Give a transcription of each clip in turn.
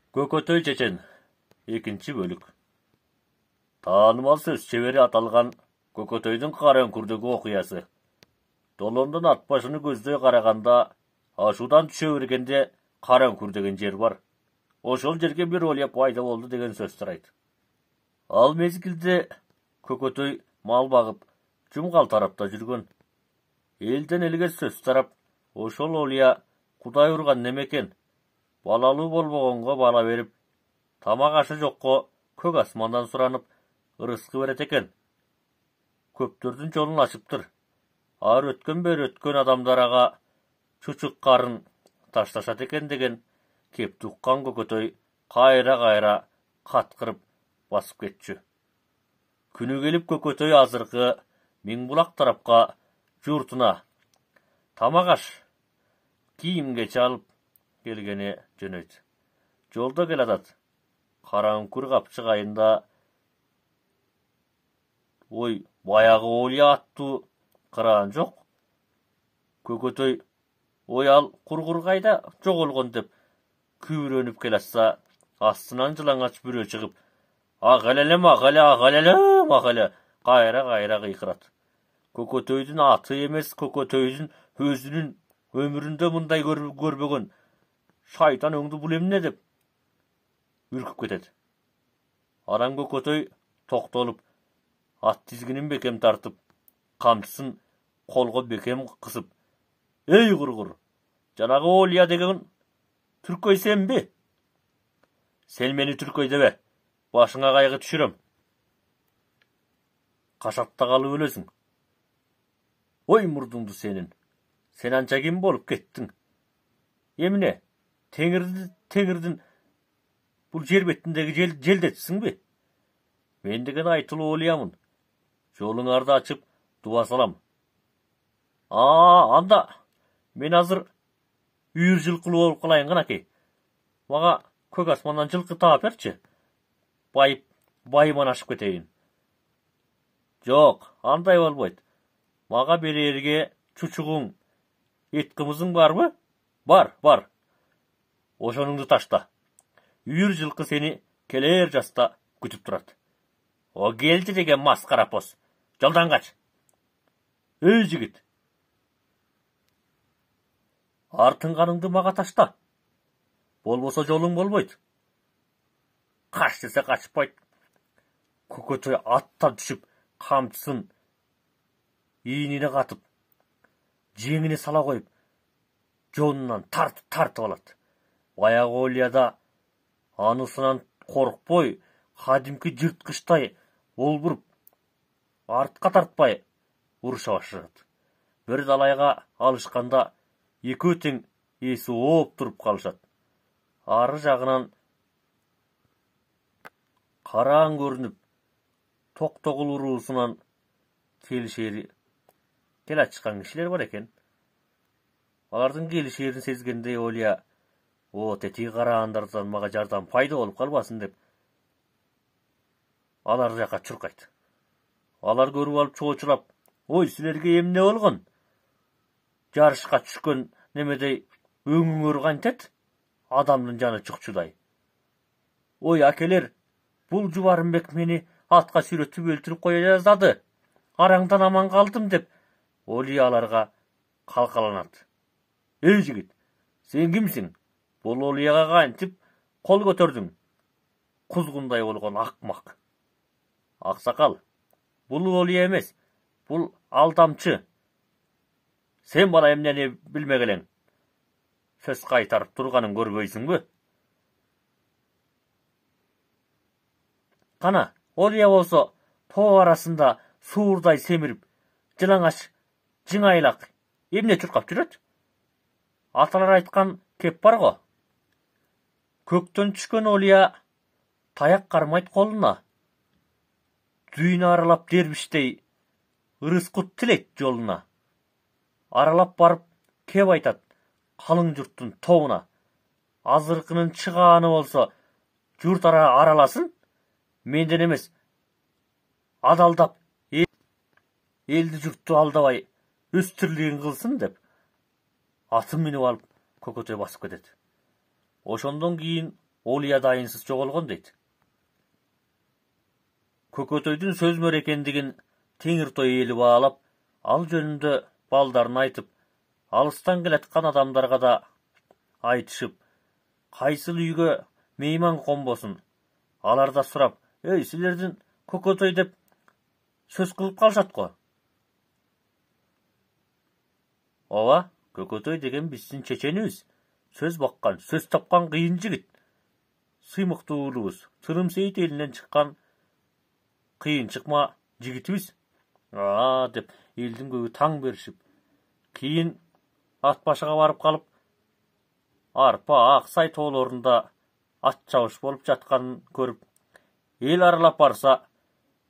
Көкөтөй чечен. Экинчи бөлүк. Таанымал сөз чебери аталган Көкөтөйдүн кара өңкүрдөгү окуясы. Долондон ат башыны көздөй караганда, ашуудан түшө бергенде кара өңкүр деген жер бар. Ошол жерге бир олия пайда болду деген сөз тарайт. Ал мезгилде Көкөтөй мал багып, жумгал тарапта жүргөн. Элден элге сөз тарап, ошол олия Кудай урган немекен. Балалуу болбогонго бала берип, тамак ашы жокко көк асмандан суранып, ырыскы берет экен. Көптөрдүн жолун ачыптыр. Ар өткөн бери өткөн адамдар ага чучук карын ташташат экен деген кепти уккан Көкөтөй кайра каткырып басып кетчү. Күнү келип Көкөтөй азыркы Миңбулак тарапка журтуна тамак аш кийимге чалып келгени жөнөйт. Жолдо келатат. Кара өңкүр капчык айында ой, баягы олия аттуу кыраан жок. Көкөтөй ой ал кургур кайда жоголгон деп күбүрөнүп келатса, астынан жылаңач бирөө чыгып, агалелем кайра кыйкырат. Көкөтөйдүн аты эмес, Көкөтөйдүн өзүнүн өмүрүндө мындай көрбөгөн шайтан өңдү бул эмне деп үркүп кетет. Анан Көкөтөй токтолуп, ат тизгинин бекем тартып, камчысын колго бекем кысып, эй кургур, жанагы олия деген түркөй сенби? Сен мени түркөй дебе, башыңа кайгы түшүрөм. Кашатта калып өлөсүң. Ой мурдуңду сенин. Сен анча ким болуп кеттиң? Эмне? Теңирдин бул жер бетиндеги желдетсиңби? Мен деген айтылуу олиямын. Жолуңарды ачып, дуа салам. Анда мен азыр үйүр жылкылуу болуп калайын канакей. Мага көк асмандан жылкы таап берчи. Байыман ашып кетейин. Жок, андай болбойт. Мага берерге чучугуң, эт кымызың барбы? Бар. Ошонуңду ташта. Үйүр жылкы сени келер жаста күтүп турат. О келди деген маскара пос. Жолдан кач. Эй жигит. Артыңганыңды мага ташта. Болбосо жолуң болбойт. Кач десе качпайт. Көкөтөй аттан түшүп, камчысын ийнине катып, жеңине сала коюп, жонунан тартып алат. Баягы олияда анысынан коркпой, кадимки жырткычтай олбуруп, артка тартпай уруша башашат. Бир далайга алышканда экөө тең эси ооп туруп калышат. Ары жагынан караң көрүнүп, токтогул уруусунан келишери келатчыкан кишилер бар экен. Алардын келишерин сезгенде олия, тети караандардан мага жардам пайда болуп калбасын деп, алар жака чуркайт. Алар көрүп алып чоочулап, ой, силерге эмне болгон? Жарышка түшкөн немедей өңүңөр кантет? Адамдын жаны чукчудай. Ой, акелер, бул Жубарымбек мени атка сүйрөтүп өлтүрүп кое жаздады. Араңдан аман калдым деп, олия аларга калкаланат. Эй жигит, сен кимсиң? Бул олияга кантип кол көтөрдүң? Кузгундай болгон акмак. Аксакал, бул олия эмес, бул алдамчы. Сен бала эмнени билмегелең? Сөз кайтарып турганын көрбөйсүңбү? Кана, олия болсо тоо арасында суурдай семирип, жылаңач, жыңайлак эмне чуркап жүрөт? Аталар айткан кеп бар го. Көктөн түшкөн олия таяк кармайт колуна. Дүйнө аралап дербиштей ырыскут тилейт жолуна. Аралап барып кеп айтат калың журттун тобуна. Азыркынын чыгааны болсо журт араласын, менден эмес, адалдап элди журтту алдабай өз тирлигин кылсын деп, атын минип алып Көкөтөй басып кетет. Ошондон кийин Олия дайынсыз жоғалған дейді. Көкөтөйдүн сөз мөр экендигин Теңиртой эли баалап, ал жөнүндө балдарын айтып, алыстан келаткан адамдарга да айтышып, кайсыл үйгө мейман конбосун. Алар да сурап, "Эй, силердин Көкөтөй" деп сөз кылып калышат го. Ооба, Көкөтөй деген биздин чеченибиз. Сөз баккан, сөз тапкан кыйын жигит. Сыймыктуу уулубуз, Тырым Сейит элинен чыккан кыйын чыкма жигитибиз. Деп элдин көбү таң беришип, кийин ат башыга барып калып, Арпа, Аксай тоолорунда ат чабыш болуп жатканын көрүп, эл аралап барса,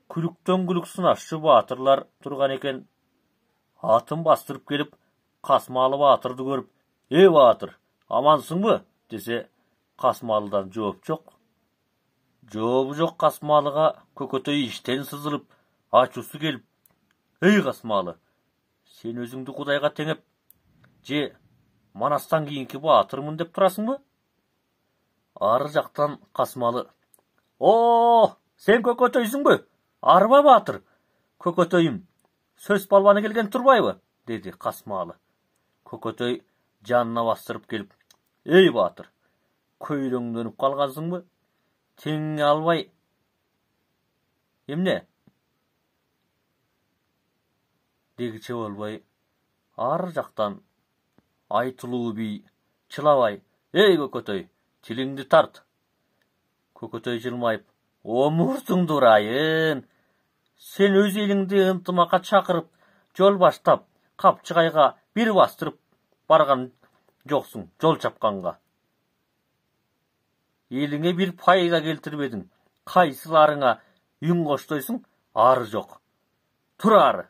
күлүктөн күлүк сынашчу баатырлар турган экен. Атын бастырып келип, Касмалы баатырды көрүп, баатыр, амансыңбы?" десе, Касмалыдан жооп жок. Жообу жок Касмалыга Көкөтөй иштен сызылып, ачуусу келип, Касмалы, сен өзүңдү Кудайга теңеп, же манастан кийинки баатырмын деп турасыңбы?" Ары жактан Касмалы, сен Көкөтөйсүңбү? Арба баатыр, Көкөтөйүм, сөз балбаны келген турбайбы?" деди Касмалы. Көкөтөй жанына бастырып келип, баатыр, көйлөңдөнүп калгансыңбы? Теңиңе албай эмне? Дегиче болбой, ары жактан Айтылуу би чылабай, Көкөтөй, тилиңди тарт. Көкөтөй жылмайып, муртуңду урайын. Сен өз элиңди ынтымакка чакырып, жол баштап, Капчыгайга бир бастырып барган жоксуң жол чапканга. Элиңе бир пайда келтирбедиң. Кайсыларыңа үн коштойсуң? Ары жок. Тур ары.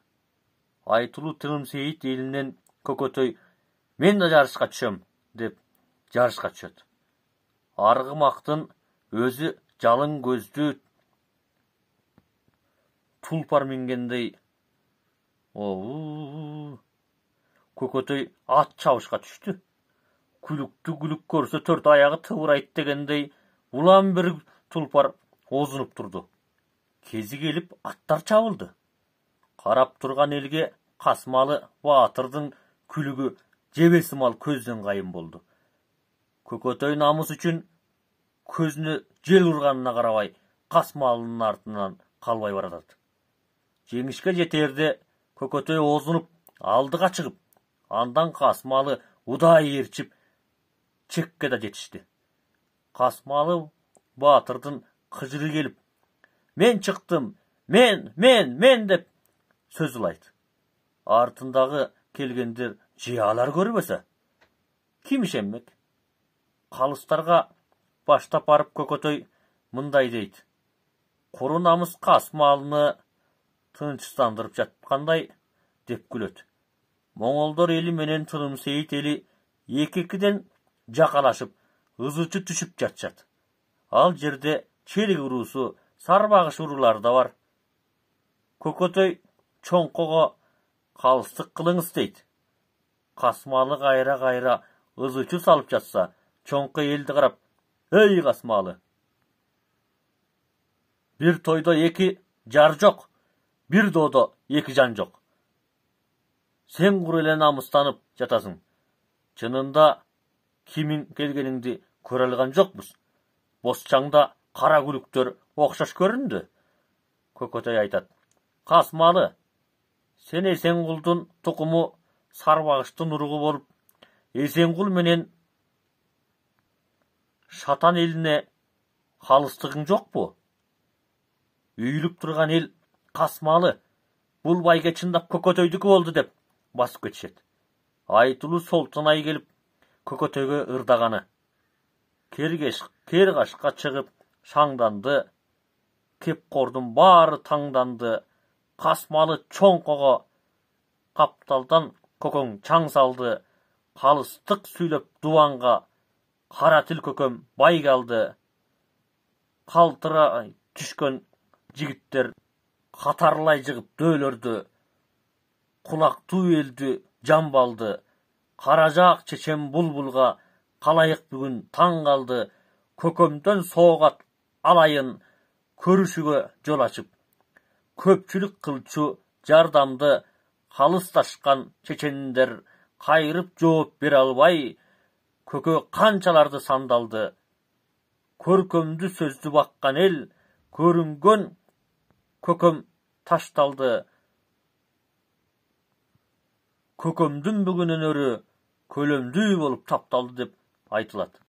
Айтылуу Тырым Сейит элинен Көкөтөй, "Мен да жарышка түшөм" деп жарышка түшөт. Аргымактын өзү жалың көздүү тулпар мингендей. Көкөтөй ат чабышка түштү. Күлүктү күлүк көрсө төрт аягы тыбырайт дегендей, улам бир тулпар озунуп турду. Кези келип аттар чабылды. Карап турган элге Касмалы баатырдын күлүгү жебесимал көздөн кайын болду. Көкөтөй намыс үчүн көзүнө жел урганына карабай, Касмалынын артынан калбай баратат. Жеңишке жетерде Көкөтөй озунуп, алдыга чыгып, андан Касмалы удай ээрчип, чекке да жетишти. Касмалы баатырдын кыжыры келип, "Мен чыктым, мен" деп сөз ылайт. Артындагы келгендер жыялар көрбөсө, ким ишенмек? Калыстарга баштап барып Көкөтөй мындай дейт: "Куру намыс Касмалыны тынчтандырып жаткандай" деп күлөт. Моңолдор эли менен Тырым Сейит эли эки-экиден жакалашып, ызычы түшүп жатышат. Ал жерде Челик уруусу, Сарбагыш уруулары да бар. Көкөтөй чоңкого калыстык кылыңыз дейт. Касмалы кайра ызычы салып жатса, чоңко элди карап, Касмалы, бир тойдо эки жар жок, бир доодо эки жан жок. Сен кур эле намыстанып жатасың. Чынында кимиң келгениңди көрө алган жокпуз. Босчаңда кара күлүктөр окшош көрүндү." Көкөтөй айтат, "Касмалы, сен Эсенкулдун тукуму Сарбагыштын уругу болуп, Эсенкул менен Шатан элине калыстыгың жокпу? Үйүлүп турган эл Касмалы, бул байге чындап Көкөтөйдүкү болду" деп басып кетишет. Айтылуу Солтонай келип Көкөтөйгө ырдаганы. Кер кашка чыгып шаңданды, кепкордун баары таңданды. Касмалы чоңкого капталдан көкөң чаң салды. Калыстык сүйлөп дубанга, кара тил көкөм бай калды. Калтыра түшкөн жигиттер катарлай жыгып дөөлөрдү. Кулактуу элдү жамбалды. Каражаак чечен булбулга калайык бүгүн таң калды. kökömden soğat alayın körüşüge jol açıp, köpçülük kılçu jardamdy halyslaşkan çeçenler kaýryp jogap bere albay, köke kançalardy sandaldy. Körkömdü sözdü bakkan el, körüngön kököm taşdaldy. Kökömdün bugünen örü kölemdü bolup tapdaldy dep aýtylat.